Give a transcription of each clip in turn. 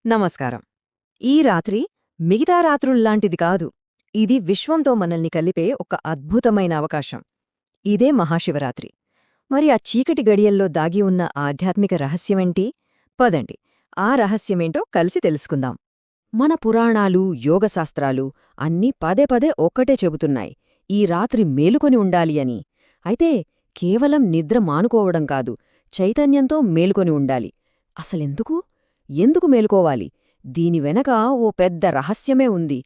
నమస్కారం. ఈ రాత్రి మిగతా రాత్రుల్లాంటిది కాదు. ఇది విశ్వంతో మనల్ని కలిపే ఒక అద్భుతమైన అవకాశం. ఇదే మహాశివరాత్రి. మరి ఆ చీకటి గడియల్లో దాగి ఉన్న ఆధ్యాత్మిక రహస్యమేంటి? పదండి, ఆ రహస్యమేంటో కలిసి తెలుసుకుందాం. మన పురాణాలు, యోగశాస్త్రాలు అన్నీ పదే పదే ఒక్కటే చెబుతున్నాయి, ఈ రాత్రి మేలుకొని ఉండాలి అని. అయితే కేవలం నిద్ర మానుకోవడం కాదు, చైతన్యంతో మేలుకొని ఉండాలి. అసలెందుకు? ఎందుకు మేలుకోవాలి? దీని వెనక ఓ పెద్ద రహస్యమే ఉంది.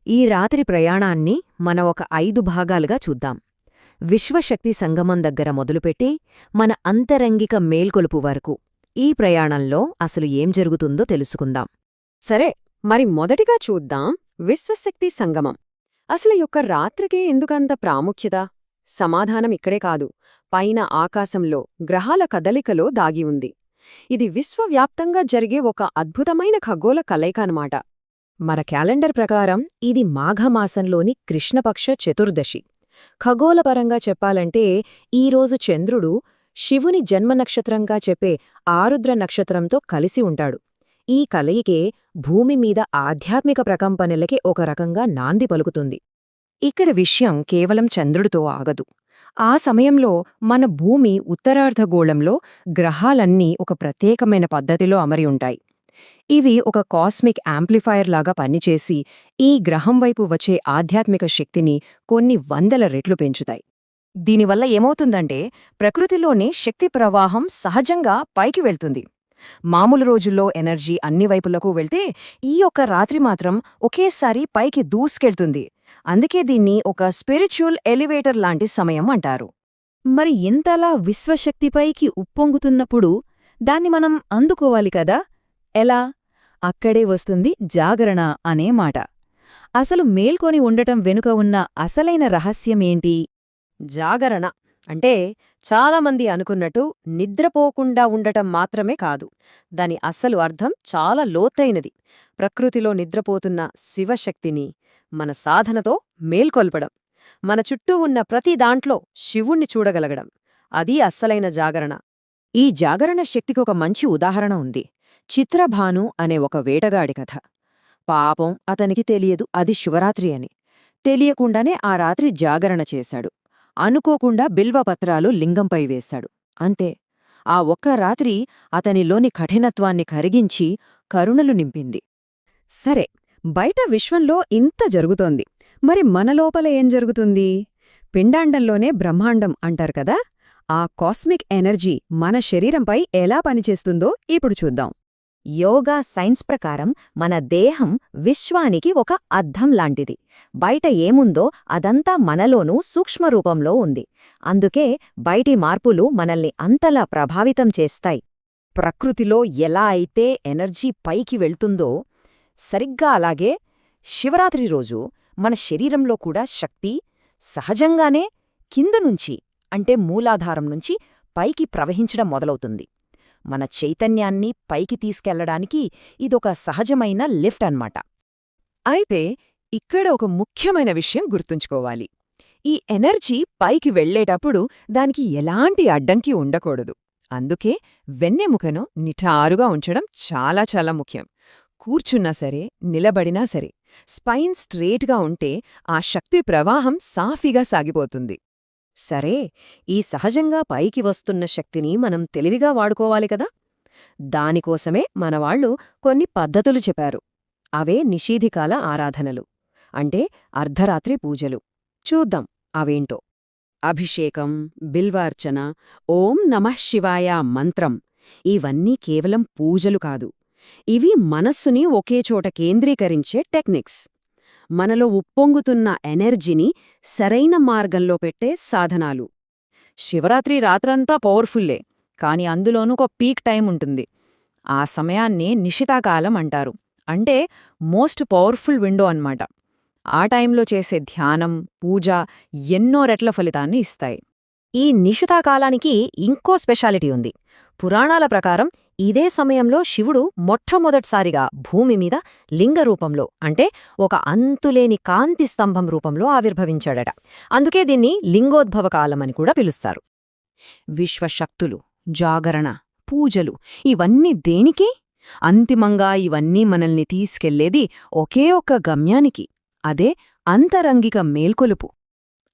ఈ రాత్రి ప్రయాణాన్ని మన ఒక 5 భాగాలుగా చూద్దాం. విశ్వశక్తి సంగమం దగ్గర మొదలుపెట్టి మన అంతరంగిక మేల్కొలుపు వరకు ఈ ప్రయాణంలో అసలు ఏం జరుగుతుందో తెలుసుకుందాం. సరే, మరి మొదటిగా చూద్దాం విశ్వశక్తి సంగమం. అసలు యొక్క రాత్రికే ఎందుకంత ప్రాముఖ్యత? సమాధానం ఇక్కడే కాదు, పైన ఆకాశంలో గ్రహాల కదలికలో దాగి ఉంది. ఇది విశ్వవ్యాప్తంగా జరిగే ఒక అద్భుతమైన ఖగోళ కలయిక అన్నమాట. మన క్యాలెండర్ ప్రకారం ఇది మాఘమాసంలోని కృష్ణపక్ష చతుర్దశి. ఖగోళపరంగా చెప్పాలంటే ఈరోజు చంద్రుడు శివుని జన్మనక్షత్రంగా చెప్పే ఆరుద్ర నక్షత్రంతో కలిసి ఉంటాడు. ఈ కలయికే భూమి మీద ఆధ్యాత్మిక ప్రకంపనలకి ఒక రకంగా నాంది పలుకుతుంది. ఇక్కడ విషయం కేవలం చంద్రుడితో ఆగదు. ఆ సమయంలో మన భూమి ఉత్తరార్ధగోళంలో గ్రహాలన్నీ ఒక ప్రత్యేకమైన పద్ధతిలో అమరి ఉంటాయి. ఇవి ఒక కాస్మిక్ యాంప్లిఫైయర్ లాగా పనిచేసి ఈ గ్రహం వైపు వచ్చే ఆధ్యాత్మిక శక్తిని కొన్ని వందల రెట్లు పెంచుతాయి. దీనివల్ల ఏమవుతుందంటే ప్రకృతిలోని శక్తి ప్రవాహం సహజంగా పైకి వెళ్తుంది. మామూలు రోజుల్లో ఎనర్జీ అన్ని వైపులకు వెళ్తే ఈ ఒక్క రాత్రి మాత్రం ఒకేసారి పైకి దూసుకెళ్తుంది. అందుకే దీన్ని ఒక స్పిరిచువల్ ఎలివేటర్ లాంటి సమయం అంటారు. మరి ఇంతలా విశ్వశక్తిపైకి ఉప్పొంగుతున్నప్పుడు దాన్ని మనం అందుకోవాలి కదా? ఎలా? అక్కడే వస్తుంది జాగరణ అనే మాట. అసలు మేల్కొని ఉండటం వెనుక ఉన్న అసలైన రహస్యమేంటి? జాగరణ అంటే చాలామంది అనుకున్నట్టు నిద్రపోకుండా ఉండటం మాత్రమే కాదు. దాని అసలు అర్థం చాలా లోతైనది. ప్రకృతిలో నిద్రపోతున్న శివశక్తిని మన సాధనతో మేల్కొల్పడం, మన చుట్టూ ఉన్న ప్రతి దాంట్లో శివుణ్ణి చూడగలగడం, అది అస్సలైన జాగరణ. ఈ జాగరణ శక్తికి ఒక మంచి ఉదాహరణ ఉంది. చిత్రభాను అనే ఒక వేటగాడి కథ. పాపం అతనికి తెలియదు అది శివరాత్రి అని. తెలియకుండానే ఆ రాత్రి జాగరణ చేశాడు. అనుకోకుండా బిల్వపత్రాలు లింగంపై వేశాడు. అంతే, ఆ ఒక్క రాత్రి అతనిలోని కఠినత్వాన్ని కరిగించి కరుణలు నింపింది. సరే, బయట విశ్వంలో ఇంత జరుగుతోంది, మరి మన లోపల ఏం జరుగుతుంది? పిండాండంలోనే బ్రహ్మాండం అంటారు కదా, ఆ కాస్మిక్ ఎనర్జీ మన శరీరంపై ఎలా పనిచేస్తుందో ఇప్పుడు చూద్దాం. యోగా సైన్స్ ప్రకారం మన దేహం విశ్వానికి ఒక అద్దం లాంటిది. బయట ఏముందో అదంతా మనలోనూ సూక్ష్మరూపంలో ఉంది. అందుకే బయటి మార్పులు మనల్ని అంతలా ప్రభావితం చేస్తాయి. ప్రకృతిలో ఎలా అయితే ఎనర్జీ పైకి వెళ్తుందో సరిగ్గా అలాగే శివరాత్రి రోజు మన శరీరంలో కూడా శక్తి సహజంగానే కిందనుంచి, అంటే మూలాధారం నుంచి పైకి ప్రవహించడం మొదలవుతుంది. మన చైతన్యాన్ని పైకి తీసుకెళ్లడానికి ఇదొక సహజమైన లిఫ్ట్ అన్నమాట. అయితే ఇక్కడ ఒక ముఖ్యమైన విషయం గుర్తుంచుకోవాలి. ఈ ఎనర్జీ పైకి వెళ్లేటప్పుడు దానికి ఎలాంటి అడ్డంకి ఉండకూడదు. అందుకే వెన్నెముకను నిఠారుగా ఉంచడం చాలా చాలా ముఖ్యం. కూర్చున్నా సరే, నిలబడినా సరే స్పైన్ స్ట్రేట్గా ఉంటే ఆ శక్తి ప్రవాహం సాఫీగా సాగిపోతుంది. సరే, ఈ సహజంగా పైకి వస్తున్న శక్తిని మనం తెలివిగా వాడుకోవాలి కదా. దానికోసమే మనవాళ్లు కొన్ని పద్ధతులు చెప్పారు. అవే నిషీధికాల ఆరాధనలు, అంటే అర్ధరాత్రి పూజలు. చూద్దాం అవేంటో. అభిషేకం, బిల్వార్చన, ఓం నమః శివాయ మంత్రం ఇవన్నీ కేవలం పూజలు కాదు. ఇవి మనస్సుని ఒకేచోట కేంద్రీకరించే టెక్నిక్స్. మనలో ఉప్పొంగుతున్న ఎనర్జీని సరైన మార్గంలో పెట్టే సాధనాలు. శివరాత్రి రాత్రంతా పవర్ఫుల్లే, కాని అందులోనూ ఒక పీక్ టైం ఉంటుంది. ఆ సమయాన్ని నిశితాకాలం అంటారు. అంటే మోస్ట్ పవర్ఫుల్ విండో అన్నమాట. ఆ టైంలో చేసే ధ్యానం, పూజ ఎన్నో రెట్ల ఫలితాన్ని ఇస్తాయి. ఈ నిశితాకాలానికి ఇంకో స్పెషాలిటీ ఉంది. పురాణాల ప్రకారం ఇదే సమయంలో శివుడు మొట్టమొదటిసారిగా భూమిమీద లింగరూపంలో, అంటే ఒక అంతులేని కాంతి స్తంభం రూపంలో ఆవిర్భవించాడట. అందుకే దీన్ని లింగోద్భవకాలమని కూడా పిలుస్తారు. విశ్వశక్తులు, జాగరణ, పూజలు ఇవన్నీ దేనికి? అంతిమంగా ఇవన్నీ మనల్ని తీసుకెళ్లేది ఒకే ఒక్క గమ్యానికి, అదే అంతరంగిక మేల్కొలుపు.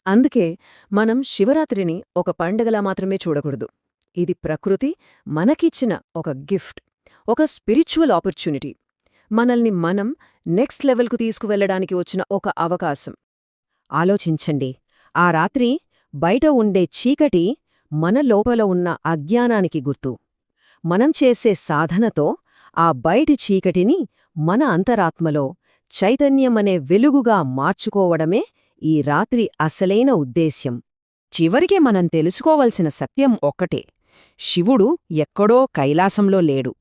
అందుకే మనం శివరాత్రిని ఒక పండగలా మాత్రమే చూడకూడదు. ఇది ప్రకృతి మనకిచ్చిన ఒక గిఫ్ట్, ఒక స్పిరిచువల్ ఆపర్చునిటీ. మనల్ని మనం నెక్స్ట్ లెవెల్కు తీసుకువెళ్లడానికి వచ్చిన ఒక అవకాశం. ఆలోచించండి, ఆ రాత్రి బయట ఉండే చీకటి మన లోపల ఉన్న అజ్ఞానానికి గుర్తు. మనం చేసే సాధనతో ఆ బయటి చీకటిని మన అంతరాత్మలో చైతన్యమనే వెలుగుగా మార్చుకోవడమే ఈ రాత్రి అసలైన ఉద్దేశ్యం. చివరికి మనం తెలుసుకోవలసిన సత్యం ఒక్కటే: శివుడు ఎక్కడో కైలాసంలో లేడు.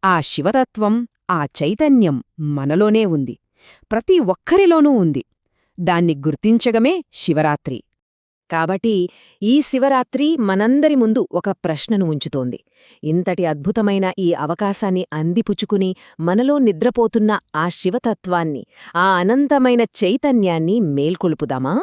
ఆ శివతత్వం, ఆ చైతన్యం మనలోనే ఉంది, ప్రతి ఒక్కరిలోనూ ఉంది. దాన్ని గుర్తించగమే శివరాత్రి. కాబట్టి ఈ శివరాత్రి మనందరి ముందు ఒక ప్రశ్నను ఉంచుతోంది. ఇంతటి అద్భుతమైన ఈ అవకాశాన్ని అందిపుచ్చుకుని మనలో నిద్రపోతున్న ఆ శివతత్వాన్ని, ఆ అనంతమైన చైతన్యాన్ని మేల్కొలుపుదామా?